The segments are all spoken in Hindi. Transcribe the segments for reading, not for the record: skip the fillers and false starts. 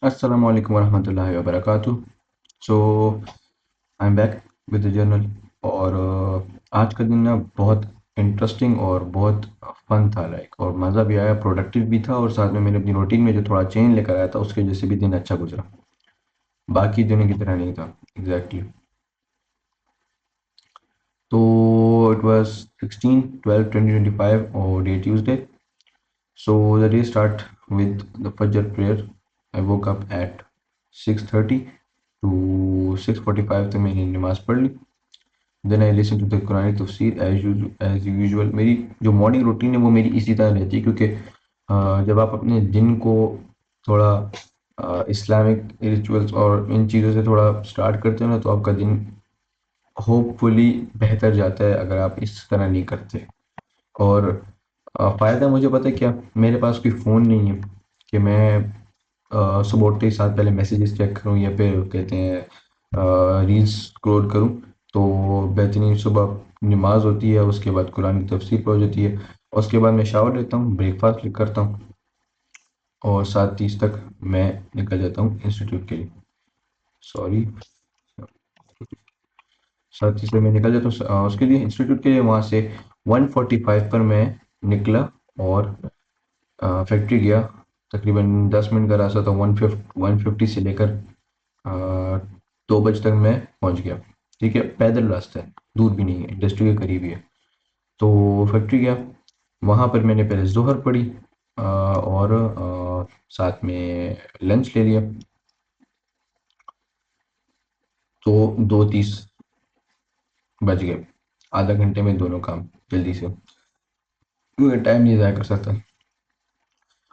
Assalamu alaikum warahmatullahi wabarakatuh. So I am back with the journal. और आज का दिन ना बहुत इंटरेस्टिंग और बहुत फन था, लाइक, और मज़ा भी आया, प्रोडक्टिव भी था, और साथ में मैंने अपनी रूटीन में जो थोड़ा चेंज लेकर आया था उसकी वजह से भी दिन अच्छा गुजरा। बाकी दिनों की तरह नहीं था एग्जैक्टली। तो इट वाज 16/12/2025 और day Tuesday. So the day start with the Fajr prayer. I woke up at 6:30 to 6:45 तक मैंने नमाज पढ़ ली। Then I listen to the कुरानी तफसीर एज यूजुअल। मेरी जो मॉर्निंग रूटीन है वो मेरी इसी तरह रहती है, क्योंकि जब आप अपने दिन को थोड़ा इस्लामिक रिचुअल्स और इन चीज़ों से थोड़ा स्टार्ट करते हो ना, तो आपका दिन होपफुली बेहतर जाता है अगर आप इस तरह नहीं करते। और फ़ायदा मुझे पता है क्या, मेरे पास कोई फ़ोन नहीं है कि मैं सुबह उठते ही साथ पहले मैसेजेस चेक करूं या फिर कहते हैं रील्स स्क्रॉल करूं। तो बेहतरीन सुबह नमाज होती है, उसके बाद कुरान की तफसीर पढ़ जाती है, उसके बाद मैं शावर लेता हूँ, ब्रेकफास्ट करता हूँ, और 7:30 तक मैं निकल जाता हूँ इंस्टीट्यूट के लिए। सॉरी, 7:30 तक मैं निकल जाता हूँ उसके लिए, इंस्टीट्यूट के लिए। वहाँ से 1:45 पर मैं निकला और फैक्ट्री गया। तकरीबन 10 मिनट का रास्ता था। 150 से लेकर 2 बजे तक मैं पहुंच गया। ठीक है, पैदल रास्ता है, दूर भी नहीं है, इंडस्ट्री के करीब ही है। तो फैक्ट्री गया, वहाँ पर मैंने पहले जोहर पढ़ी, और साथ में लंच ले लिया। तो 2:30 बज गए। आधा घंटे में दोनों काम जल्दी से, क्योंकि टाइम नहीं ज़ाया कर सकता।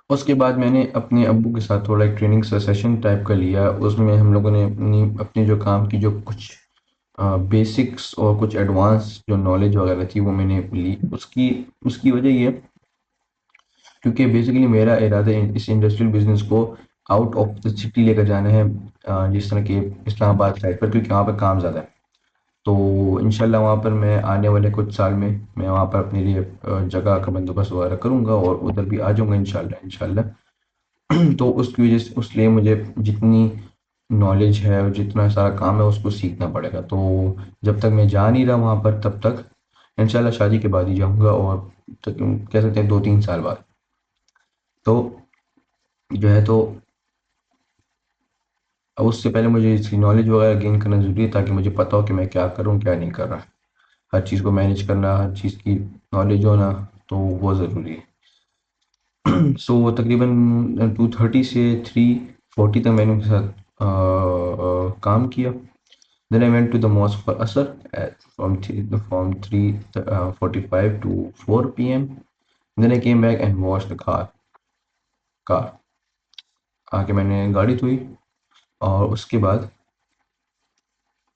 उसके बाद मैंने अपने अब्बू के साथ थोड़ा एक ट्रेनिंग सेशन टाइप का लिया। उसमें हम लोगों ने अपनी अपनी जो काम की जो कुछ बेसिक्स और कुछ एडवांस जो नॉलेज वगैरह थी वो मैंने ली। उसकी उसकी वजह ये है, क्योंकि बेसिकली मेरा इरादा इस इंडस्ट्रियल बिजनेस को आउट ऑफ द सिटी लेकर जाना है, जिस तरह के इस्लामाबाद साइड पर, क्योंकि वहाँ पर काम ज़्यादा है। तो इंशाल्लाह वहाँ पर मैं आने वाले कुछ साल में मैं वहाँ पर अपने लिए जगह का बंदोबस्त वगैरह करूँगा और उधर भी आ जाऊँगा इंशाल्लाह इंशाल्लाह। तो उसकी वजह से उसलिए मुझे जितनी नॉलेज है और जितना सारा काम है उसको सीखना पड़ेगा। तो जब तक मैं जा नहीं रहा वहाँ पर तब तक इंशाल्लाह शादी के बाद ही जाऊँगा, और तक कह सकते हैं 2-3 साल बाद। तो जो है, तो अब उससे पहले मुझे इसकी नॉलेज वगैरह गेन करना ज़रूरी है, ताकि मुझे पता हो कि मैं क्या करूँ क्या नहीं कर रहा। हर चीज़ को मैनेज करना, हर चीज़ की नॉलेज होना, तो वो ज़रूरी है। सो तकरीबन 2:30 से 3:40 तक मैंने उनके साथ काम किया। Then I went to the mosque for Asr from 3:45 to 4 p.m. Then I came back and washed the car। आके मैंने गाड़ी धोई, और उसके बाद,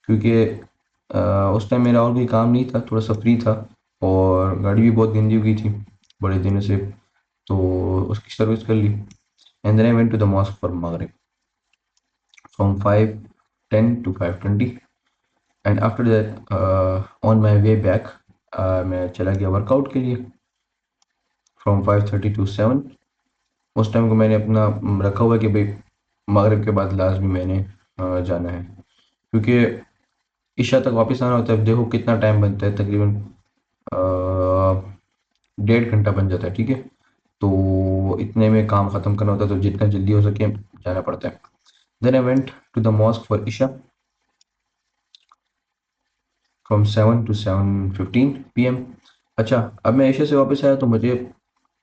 क्योंकि उस टाइम मेरा और कोई काम नहीं था, थोड़ा सा फ्री था, और गाड़ी भी बहुत गंदी हो गई थी बड़े दिनों से, तो उसकी सर्विस कर ली। And then I went to the mosque for मगरिब from 5:10 to 5:20। And after that on my way back मैं चला गया वर्कआउट के लिए फ्रॉम 5:30 to 7। उस टाइम को मैंने अपना रखा हुआ है कि भाई मगरिब के बाद लाजमी मैंने जाना है, क्योंकि इशा तक वापस आना होता है। देखो कितना टाइम बनता है, तकरीबन 1.5 घंटा बन जाता है। ठीक है, तो इतने में काम ख़त्म करना होता है, तो जितना जल्दी हो सके जाना पड़ता है। Then I went to the mosque for इशा फ्रॉम 7 to 7:15 p.m। अच्छा, अब मैं इशा से वापस आया तो मुझे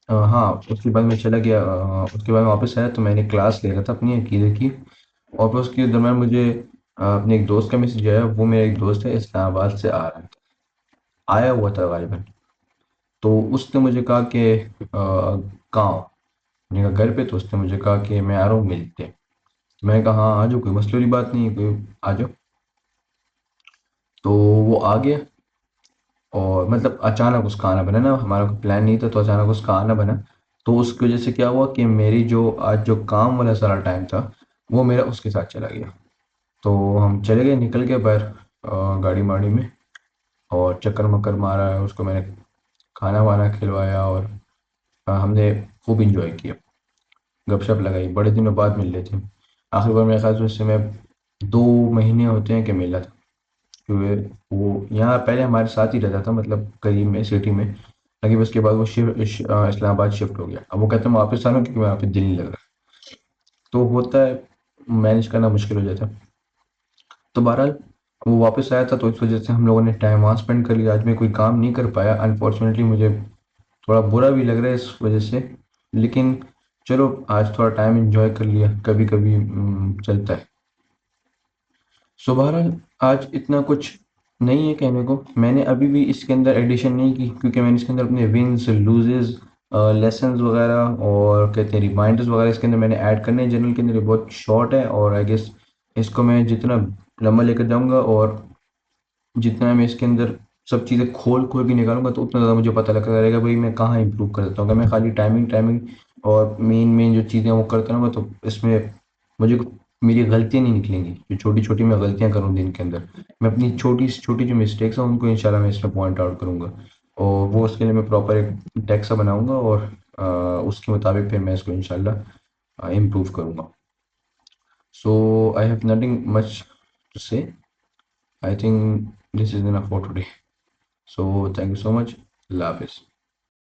हाँ, उसके बाद मैं चला गया, उसके बाद मैं वापस आया तो मैंने क्लास ले रहा था अपनी अकीदे की। और फिर उसके दरम्यान मुझे अपने एक दोस्त का मैसेज आया। वो मेरा एक दोस्त है, इस्लामाबाद से आया हुआ था गालिबन। तो उसने मुझे कहा कि कहाँ हो? मैंने कहा घर पे। तो उसने मुझे कहा कि मैं आ रहा हूँ मिलते हैं। तो मैंने कहा हाँ आ जाओ, कोई मसले वाली बात नहीं है, कोई आ जाओ। तो वो आ गया, और मतलब अचानक उसका आना बना ना, हमारा कोई प्लान नहीं था, तो अचानक उसका आना बना। तो उसकी वजह से क्या हुआ कि मेरी जो आज जो काम वाला सारा टाइम था वो मेरा उसके साथ चला गया। तो हम चले गए, निकल गए बाहर गाड़ी माड़ी में, और चक्कर मक्कर मारा है उसको मैंने, खाना वाना खिलवाया, और हमने खूब इंजॉय किया, गपशप लगाई, बड़े दिनों बाद मिल रहे थे। आखिरी बार मेरे ख्याल से उससे मैं 2 महीने होते हैं कि मिला था, क्योंकि वो यहाँ पहले हमारे साथ ही रहता था, मतलब करीब में सिटी में, लेकिन उसके बाद वो इस्लामाबाद शिफ्ट हो गया। अब वो कहते हैं मैं वापस आ रहा हूँ क्योंकि वहाँ पे दिल नहीं लग रहा। तो होता है, मैनेज करना मुश्किल हो जाता है। तो बहरहाल वो वापस आया था, तो इस वजह से हम लोगों ने टाइम वहाँ स्पेंड कर लिया। आज मैं कोई काम नहीं कर पाया अनफॉर्चुनेटली, मुझे थोड़ा बुरा भी लग रहा है इस वजह से, लेकिन चलो आज थोड़ा टाइम एंजॉय कर लिया, कभी कभी चलता है। सो बहरहाल आज इतना कुछ नहीं है कहने को। मैंने अभी भी इसके अंदर एडिशन नहीं की, क्योंकि मैंने इसके अंदर अपने विंस लूजेस लेसन्स वगैरह और कहते हैं रिमाइंडर्स वगैरह इसके अंदर मैंने ऐड करने हैं। जनरल के अंदर ये बहुत शॉर्ट है, और आई गेस इसको मैं जितना लंबा लेकर जाऊंगा और जितना मैं इसके अंदर सब चीज़ें खोल खोल के निकालूंगा, तो उतना ज़्यादा मुझे पता लगता रहेगा भाई मैं कहाँ इंप्रूव कर सकता हूँ। अगर मैं खाली टाइमिंग टाइमिंग और मेन मेन जो चीज़ें वो करता रहूँगा, तो इसमें मुझे मेरी गलतियाँ नहीं निकलेंगी। जो छोटी छोटी मैं गलतियाँ करूँ दिन के अंदर, मैं अपनी छोटी से छोटी जो मिस्टेक्स हैं उनको इंशाल्लाह मैं इसमें पॉइंट आउट करूँगा, और वो उसके लिए मैं प्रॉपर एक टेक्स्ट सा बनाऊँगा, और उसके मुताबिक फिर मैं इसको इंशाल्लाह इम्प्रूव करूँगा। So I have nothing much to say. I think this is enough for today. So thank you so much. Allah Hafiz.